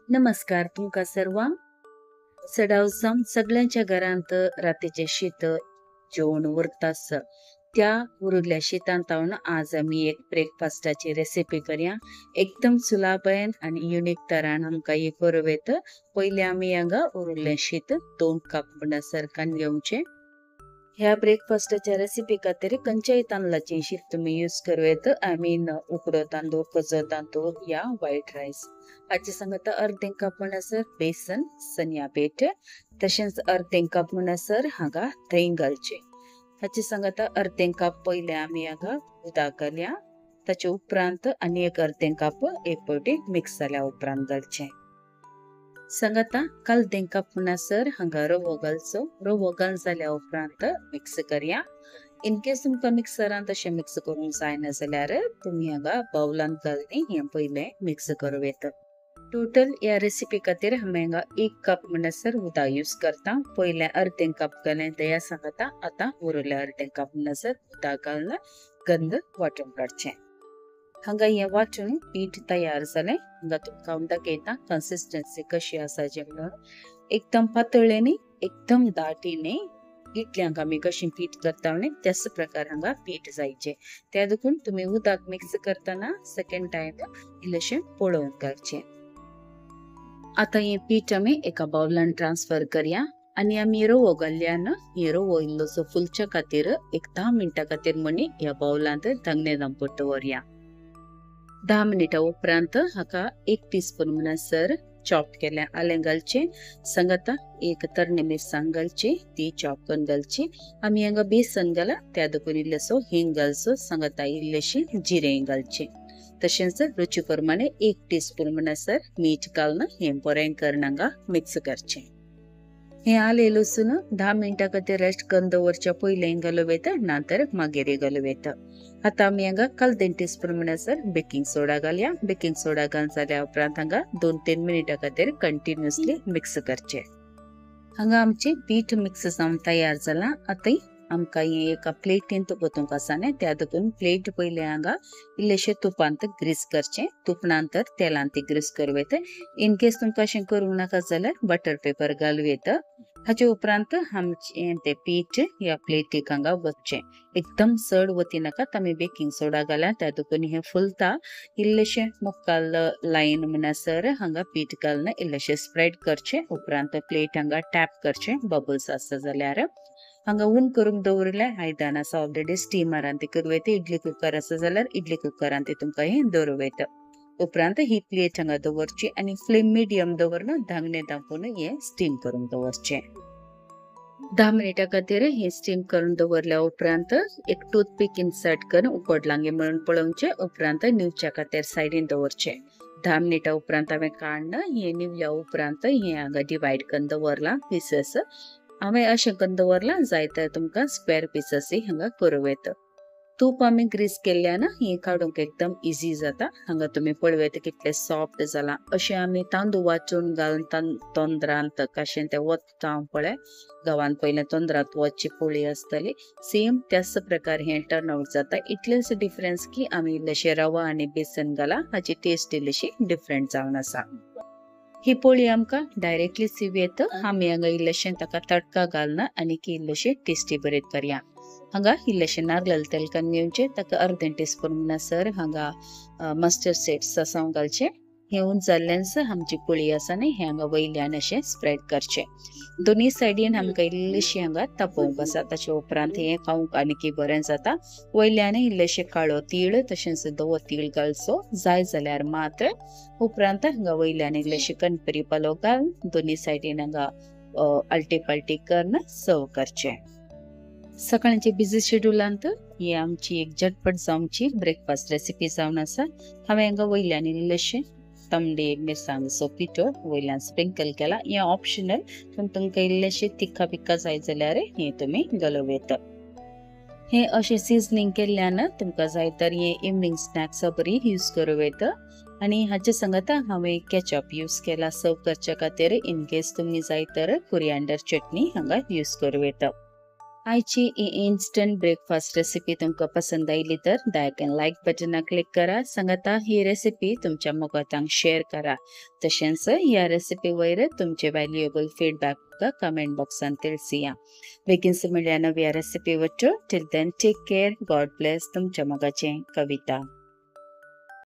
नमस्कार तुमका सर्वांक सडाव जावन सगळ्यांच्या घरांत रातीचे शीत जेवण उरता त्या उरिल्ल्या शीतांत आज आम्ही एक ब्रेकफास्टाची रेसिपी करूया। एकदम सुलभेन आणि युनिक तरान आमकां हे करूं येता। पयलीं आमी हांगा उरिल्लें शीत 2 कप म्हणसर कान घेवचें। ह्या ब्रेकफास्टाच्या रेसिपी खातीर खंयच्याय तांदळाची शीत तुम्ही यूज करूं येता। आय मीन उकडो तांदूळ, कच्चो तांदूळ या व्हाईट रायस। हाचे सांगता अर्धे कप म्हणसर बेसन सन्या पीठ, तशेंच अर्धे कप म्हणसर हांगा दही घालचें। हाचे सांगता अर्धे कप पयले आमी हांगा उदक घालया, ताचे उपरांत आनी एक अर्धे कप एक फावटी मिक्स जाल्या उपरांत घालचें। सांगता काल कप म्हणसर हांगा रवो घालचो। रवो घाल जाल्या उपरांत मिक्स करया। इन केस तुमकां मिक्सरान तशें मिक्स करूंक जायना जाल्यार तुमी हांगा बाउलांत घालून हें पयलें मिक्स करूं येता। टोटल या रेसिपी खातीर आमी हांगा 1 कप म्हणसर उदक यूज करता। पयलें अर्धे कप घालें दया सांगता, आतां उरिल्लें अर्धे कप म्हणसर उदक घालून गंध वांटून काडचें। हांगा हें वांटून पीठ तयार जालें। हांगा तुमकां हांव दाखयता कन्सिस्टन्सी कशी आसा जें म्हणून। एकदम पातळ न्ही, एकदम दाटी न्ही। इडल्यांक आमी कशी पीठ करता न्ही त्याच प्रकार हांगा पीठ जायचें। त्या देखून तुमी उदक मिक्स करतना सेकंड टायम इल्लेशें पळोवन घालचें। आतां हें पीठ आमी एका बाउलांत ट्रान्सफर करया आनी आमी रवो घाल्ल्यान ही रवो इल्लोसो फुलच्या खातीर एक 10 मिनटां खातीर म्हणी ह्या बाउलांत धांगणे दांपट दवरया। 10 मिनिटां उपरांत हाका 1 टीस्पून म्हणसर चॉप केलें आलें घालचें। सांगता एक तरणे मिरसांग घालची, ती चॉप करून घालची। आमी हांगा बेसन घाला, त्या देखून इल्लोसो हिंग घालचो। सांगता इल्लेशी जिरें घालचें। तशेंच रुची प्रमाणे 1 टीस्पून म्हणसर मीठ घालून हें बरें करून हांगा मिक्स करचें। हें आलें लसूण 10 मिनिटां खातीर रेस्ट करून दवरच्या पयलें घालूं येता, नातर मागीर घालूं येता। आतां आमी हांगा काल 2 टीस्पून म्हणसर बेकिंग सोडा घालया। बेकिंग सोडा घालून जाल्या उपरांत हांगा 2-3 मिनिटां खातीर कंटिन्युअसली मिक्स करचें। हांगा आमचें पीठ मिक्स जावन तयार जालां। आतां आमकां हें एका प्लेटींत ओतूंक आसा न्ही, त्या देखून प्लेट पयलें हांगा इल्लेशें तुपांत ग्रीस करचें। तूप नंतर तेलांत ती ग्रीस करूं येता। इन केस तुमकां अशें करूंक नाका जाल्यार बटर पेपर घालूं येता। हाचे उपरांत आमचें तें पीठ ह्या प्लेटीक हांगा वचचें। एकदम चड वती नाका, आमी बेकिंग सोडा घाल्या त्या देखून हें फुलता। इल्लेशें मुक्काल लायन म्हणसर हांगा पीठ घालून इल्लेशें स्प्रेड करचें। उपरांत प्लेट हांगा टॅप करचें बबल्स आसा जाल्यार। हांगा ऊन करूंक दवरलें आयदन आसा ऑलरेडी स्टिमरान ती करूं येता। इडली कुकर आसा जाल्यार इडली कुकरान ती तुमकां हें दवरूं येता। उपरांत ही प्लेट हांगा दवरची आनी फ्लेम मिडियम दवरून धांगणे दांपून हें स्टीम करून दवरचें। 10 मिनिटां खातीर हें स्टीम करून दवरल्या उपरांत एक टूथपिक इन्सर्ट करून उकडलां गे म्हणून पळोवचें। उपरांत निवच्या खातीर सायडीन दवरचें। 10 मिनिटां उपरांत हांवें काडून हें निवल्या उपरांत हें हांगा डिवायड करून दवरलां पीसस। हांवें अशें करून दवरलां, जायतर तुमकां स्क्वेअर पीससय हांगा करूं येता। तूप आमी ग्रीस केल्ल्यान हें काडूंक एकदम इजी जाता। हांगा तुमी पळोवं येता कितलें सॉफ्ट जालां। अशें आमी तांदूळ वांटून घालून तोंदरांत कशें तें वतता पळय, गांवांत पयलें तोंदरांत वचची पोळी आसताली, सेम त्याच प्रकार हें टर्न आवट जाता। इतलेंच डिफरन्स की आमी इल्लेशें रवा आनी बेसन घाला, हाची टेस्ट इल्लीशी डिफरंट जावन आसा। ही पोळी आमकां डायरेक्टली सीव येता। आमी हांगा इल्लेशें ताका तडका घालना आनी इल्लेशें टेस्टी बरें करया। हांगा इल्लेशें नारळ तेल काडून घेवचें, ताका अर्धे टीस्पून म्हणसर हांगा मस्टर्ड सीड्स सासव घालचें। हें उंच जाल्ल्यानच आमची पोळी आसा न्ही हें हांगा वयल्यान अशें स्प्रेड करचें। दोनी सायडीन आमकां इल्लीशी हांगा तापोवंक आसा, ताचे उपरांत हें खावंक आनीक बरें जाता। वयल्यान इल्लेशें काळो तीळ तशेंच धवो तीळ घालचो जाय जाल्यार मात्र। उपरांत हांगा वयल्यान इल्लेशें कणपरी पालव घालून दोनी सायडीन हांगा आल्टी पाल्टी करून सर्व करचें। सकाळच्या बिझी शेड्युलांत ही आमची एक झटपट जावची ब्रेकफास्ट रेसिपी जावन आसा। हांवें हांगा वयल्यान इल्लेशें तमडे मिरसांगेचो पिठो वयल्यान स्प्रिंकल केला। हें ऑप्शनल, पूण तुमकां इल्लेशें तिखा बिखा जाय जाल्यार हें तुमी घालूं येता। हें अशें सिजनिंग केल्ल्यान तुमकां जाय तर हें इवनिंग स्नॅक्सा बरी यूज करूं येता। आनी हाचे सांगता हांवें केचप यूज केला सर्व करच्या खातीर। इन केस तुमी जाय तर कोरिएंडर चटणी हांगा यूज करूं येता। आयची ही इन्स्टंट ब्रेकफास्ट रेसिपी तुमकां पसंद आयली तर दायकन लायक बटना क्लिक करा. सांगाता ही रेसिपी तुमच्या मोगातांक शेअर करा. तशेंच ह्या रेसिपी वयर तुमचे व्हॅल्युएबल फीडबॅक कमेंट बॉक्सान ತಿಳಿಸಿया. बेगीनच मेळया नव्या रेसिपी वच्चो. Till then take care. God bless. तुमच्या मोगाचें कविता.